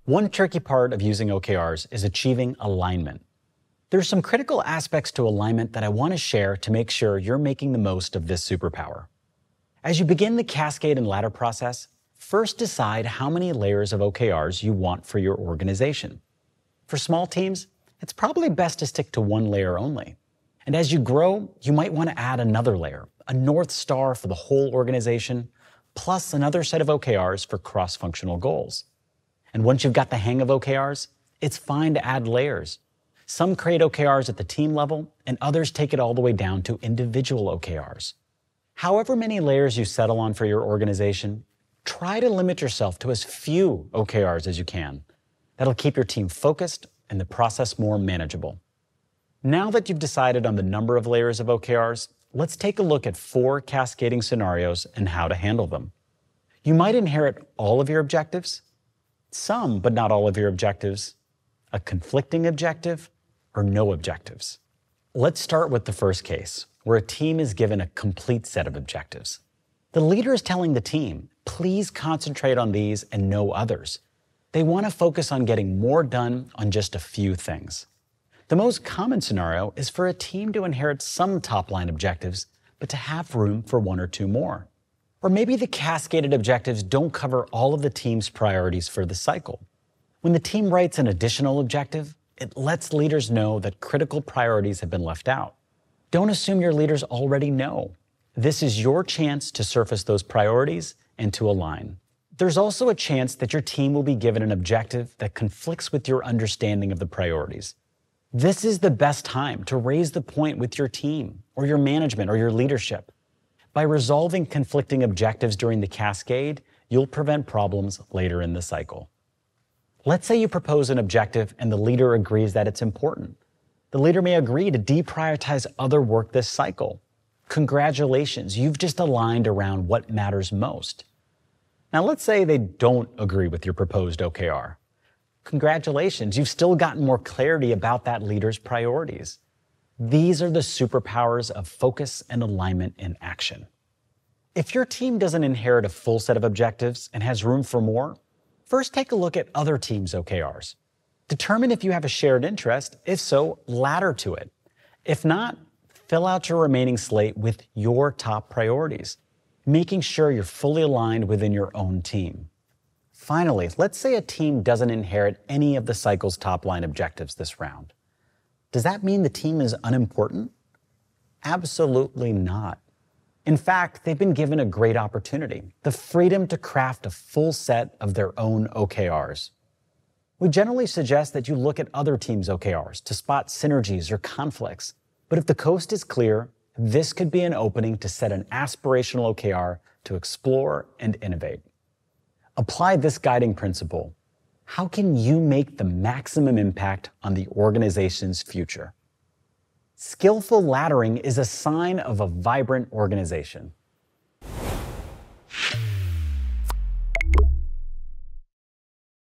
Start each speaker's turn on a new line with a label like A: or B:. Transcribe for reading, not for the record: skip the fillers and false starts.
A: One tricky part of using OKRs is achieving alignment. There's some critical aspects to alignment that I want to share to make sure you're making the most of this superpower. As you begin the cascade and ladder process, first decide how many layers of OKRs you want for your organization. For small teams, it's probably best to stick to one layer only. And as you grow, you might want to add another layer, a North Star for the whole organization, plus another set of OKRs for cross-functional goals. And once you've got the hang of OKRs, it's fine to add layers. Some create OKRs at the team level, and others take it all the way down to individual OKRs. However many layers you settle on for your organization, try to limit yourself to as few OKRs as you can. That'll keep your team focused and the process more manageable. Now that you've decided on the number of layers of OKRs, let's take a look at 4 cascading scenarios and how to handle them. You might inherit all of your objectives, some but not all of your objectives, a conflicting objective, or no objectives. Let's start with the first case, where a team is given a complete set of objectives. The leader is telling the team, please concentrate on these and no others. They want to focus on getting more done on just a few things. The most common scenario is for a team to inherit some top-line objectives, but to have room for 1 or 2 more. Or maybe the cascaded objectives don't cover all of the team's priorities for the cycle. When the team writes an additional objective, it lets leaders know that critical priorities have been left out. Don't assume your leaders already know. This is your chance to surface those priorities and to align. There's also a chance that your team will be given an objective that conflicts with your understanding of the priorities. This is the best time to raise the point with your team or your management or your leadership. By resolving conflicting objectives during the cascade, you'll prevent problems later in the cycle. Let's say you propose an objective and the leader agrees that it's important. The leader may agree to deprioritize other work this cycle. Congratulations, you've just aligned around what matters most. Now let's say they don't agree with your proposed OKR. Congratulations, you've still gotten more clarity about that leader's priorities. These are the superpowers of focus and alignment in action. If your team doesn't inherit a full set of objectives and has room for more, first take a look at other teams' OKRs. Determine if you have a shared interest. If so, ladder to it. If not, fill out your remaining slate with your top priorities, making sure you're fully aligned within your own team. Finally, let's say a team doesn't inherit any of the cycle's top-line objectives this round. Does that mean the team is unimportant? Absolutely not. In fact, they've been given a great opportunity, the freedom to craft a full set of their own OKRs. We generally suggest that you look at other teams' OKRs to spot synergies or conflicts. But if the coast is clear, this could be an opening to set an aspirational OKR to explore and innovate. Apply this guiding principle. How can you make the maximum impact on the organization's future? Skillful laddering is a sign of a vibrant organization.